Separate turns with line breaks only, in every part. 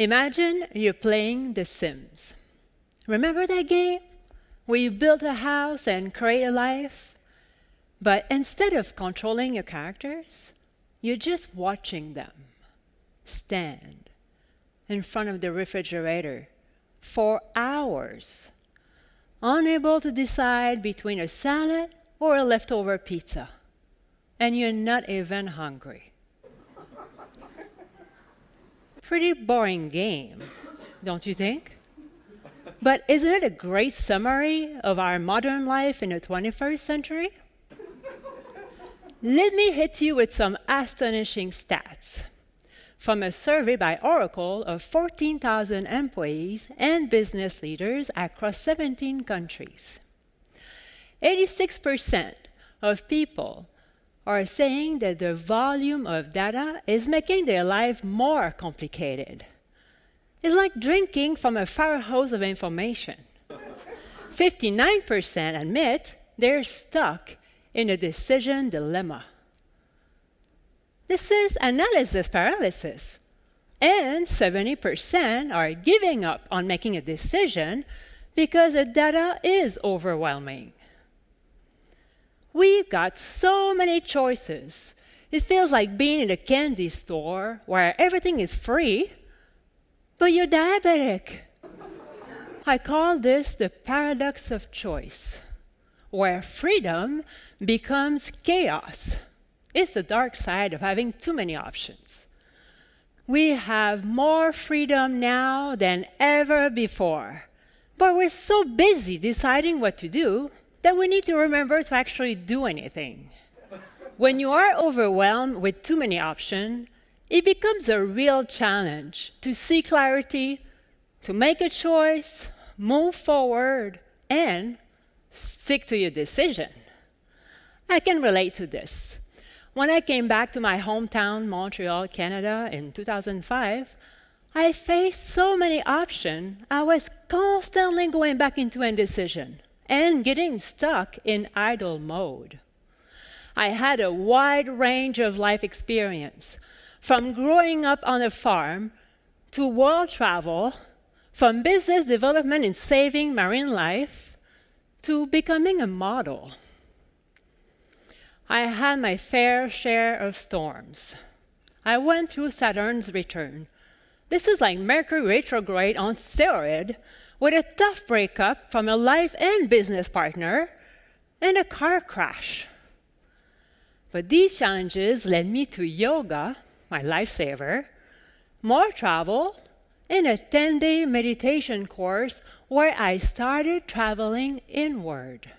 Imagine you're playing The Sims. Remember that game where you build a house and create a life? But instead of controlling your characters, you're just watching them stand in front of the refrigerator for hours, unable to decide between a salad or a leftover pizza, and you're not even hungry. Pretty boring game, don't you think? But isn't it a great summary of our modern life in the 21st century? Let me hit you with some astonishing stats from a survey by Oracle of 14,000 employees and business leaders across 17 countries. 86% of people are saying that the volume of data is making their life more complicated. It's like drinking from a fire hose of information. 59% admit they're stuck in a decision dilemma. This is analysis paralysis. And 70% are giving up on making a decision because the data is overwhelming. We've got so many choices. It feels like being in a candy store where everything is free, but you're diabetic. I call this the paradox of choice, where freedom becomes chaos. It's the dark side of having too many options. We have more freedom now than ever before, but we're so busy deciding what to do that we need to remember to actually do anything. When you are overwhelmed with too many options, it becomes a real challenge to see clarity, to make a choice, move forward, and stick to your decision. I can relate to this. When I came back to my hometown, Montreal, Canada, in 2005, I faced so many options, I was constantly going back into indecision and getting stuck in idle mode. I had a wide range of life experience, from growing up on a farm to world travel, from business development in saving marine life to becoming a model. I had my fair share of storms. I went through Saturn's return. This is like Mercury retrograde on steroid, with a tough breakup from a life and business partner and a car crash. But these challenges led me to yoga, my lifesaver, more travel, and a 10-day meditation course where I started traveling inward.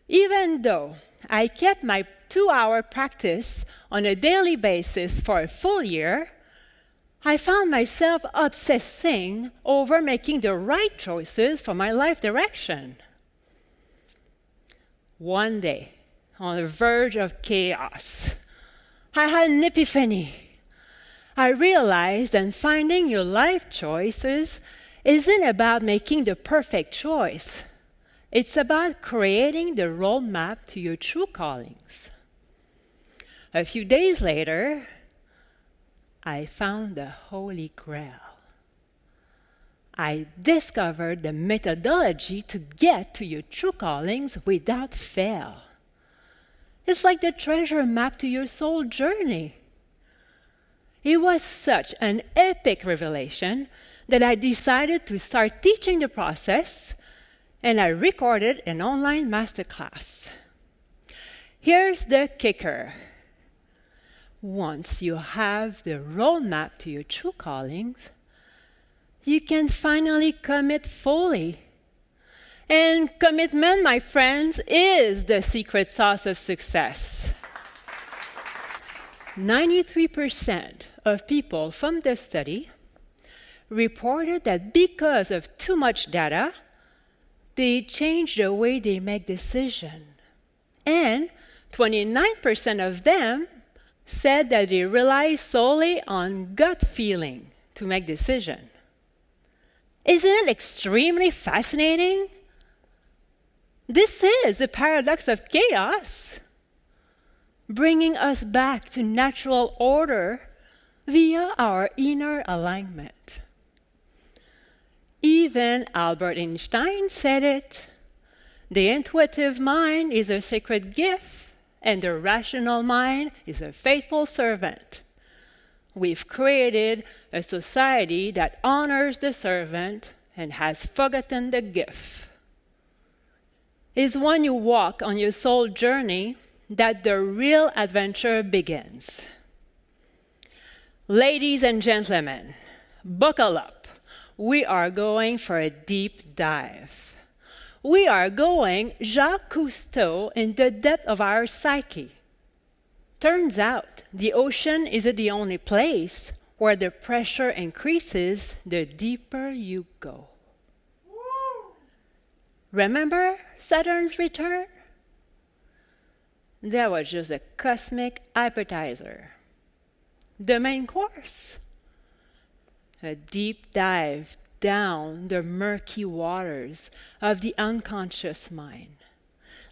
Even though I kept my 2-hour practice on a daily basis for a full year, I found myself obsessing over making the right choices for my life direction. One day, on the verge of chaos, I had an epiphany. I realized that finding your life choices isn't about making the perfect choice. It's about creating the roadmap to your true callings. A few days later, I found the Holy Grail. I discovered the methodology to get to your true callings without fail. It's like the treasure map to your soul journey. It was such an epic revelation that I decided to start teaching the process, and I recorded an online masterclass. Here's the kicker. Once you have the roadmap to your true callings, you can finally commit fully. And commitment, my friends, is the secret sauce of success. 93% of people from the study reported that because of too much data, they changed the way they make decisions. And 29% of them said that they rely solely on gut feeling to make decisions. Isn't it extremely fascinating? This is the paradox of chaos, bringing us back to natural order via our inner alignment. Even Albert Einstein said it. The intuitive mind is a sacred gift, and the rational mind is a faithful servant. We've created a society that honors the servant and has forgotten the gift. It's when you walk on your soul journey that the real adventure begins. Ladies and gentlemen, buckle up. We are going for a deep dive. We are going Jacques Cousteau in the depth of our psyche. Turns out the ocean isn't the only place where the pressure increases the deeper you go. Remember Saturn's return? That was just a cosmic appetizer. The main course, a deep dive down the murky waters of the unconscious mind,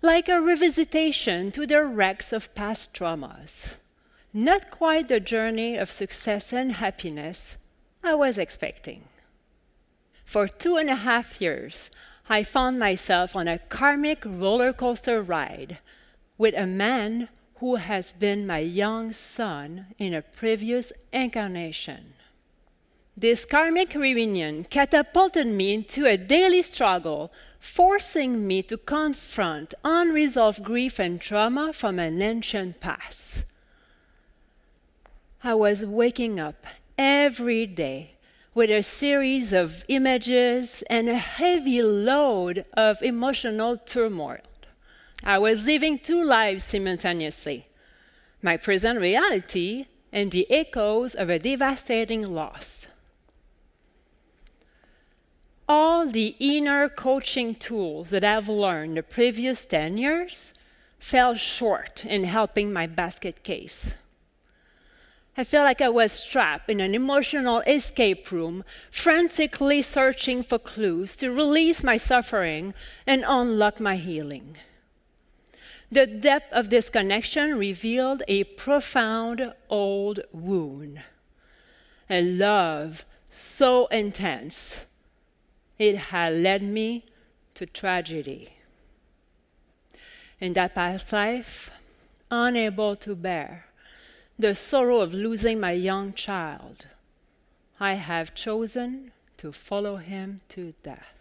like a revisitation to the wrecks of past traumas. Not quite the journey of success and happiness I was expecting. For 2.5 years, I found myself on a karmic roller coaster ride with a man who has been my young son in a previous incarnation. This karmic reunion catapulted me into a daily struggle, forcing me to confront unresolved grief and trauma from an ancient past. I was waking up every day with a series of images and a heavy load of emotional turmoil. I was living 2 lives simultaneously, my present reality and the echoes of a devastating loss. All the inner coaching tools that I've learned the previous 10 years fell short in helping my basket case. I felt like I was trapped in an emotional escape room, frantically searching for clues to release my suffering and unlock my healing. The depth of this connection revealed a profound old wound, a love so intense it had led me to tragedy. In that past life, unable to bear the sorrow of losing my young child, I have chosen to follow him to death.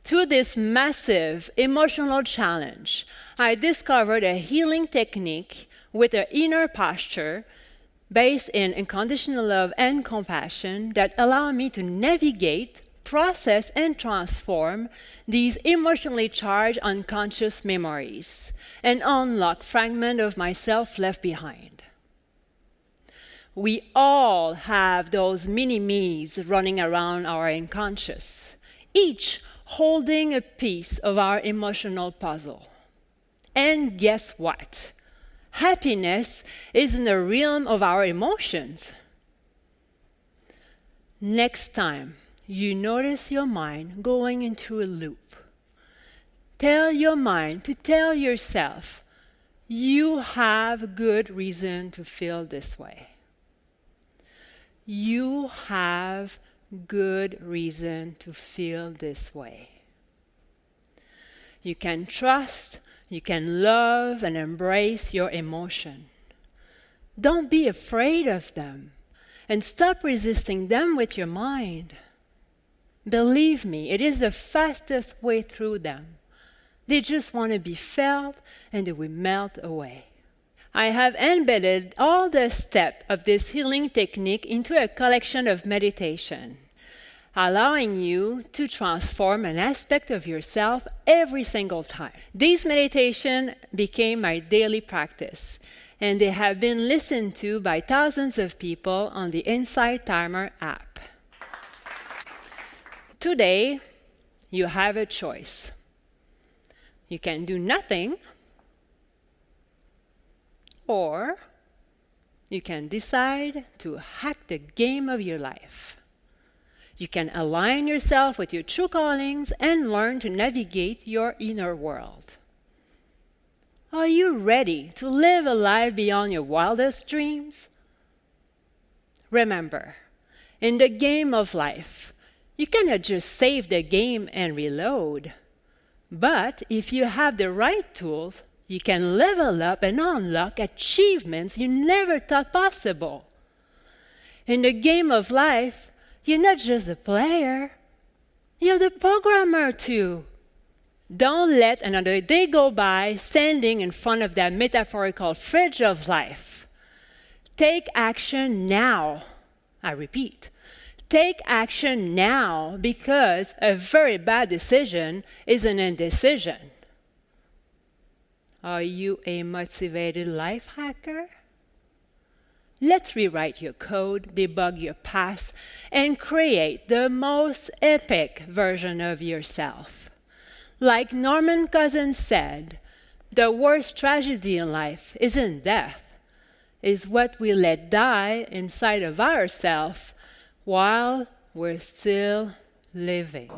Through this massive emotional challenge, I discovered a healing technique with an inner posture based in unconditional love and compassion that allow me to navigate, process, and transform these emotionally charged unconscious memories and unlock fragments of myself left behind. We all have those mini-me's running around our unconscious, each holding a piece of our emotional puzzle. And guess what? Happiness is in the realm of our emotions. Next time you notice your mind going into a loop, tell your mind to tell yourself, you have good reason to feel this way. You have good reason to feel this way. You can trust, you can love and embrace your emotion. Don't be afraid of them and stop resisting them with your mind. Believe me, it is the fastest way through them. They just want to be felt and they will melt away. I have embedded all the steps of this healing technique into a collection of meditation, allowing you to transform an aspect of yourself every single time. These meditations became my daily practice, and they have been listened to by thousands of people on the Insight Timer app. Today, you have a choice. You can do nothing, or you can decide to hack the game of your life. You can align yourself with your true callings and learn to navigate your inner world. Are you ready to live a life beyond your wildest dreams? Remember, in the game of life, you cannot just save the game and reload. But if you have the right tools, you can level up and unlock achievements you never thought possible. In the game of life, you're not just a player, you're the programmer too. Don't let another day go by standing in front of that metaphorical fridge of life. Take action now. I repeat, take action now, because a very bad decision is an indecision. Are you a motivated life hacker? Let's rewrite your code, debug your past, and create the most epic version of yourself. Like Norman Cousins said, the worst tragedy in life isn't death, it's what we let die inside of ourselves while we're still living.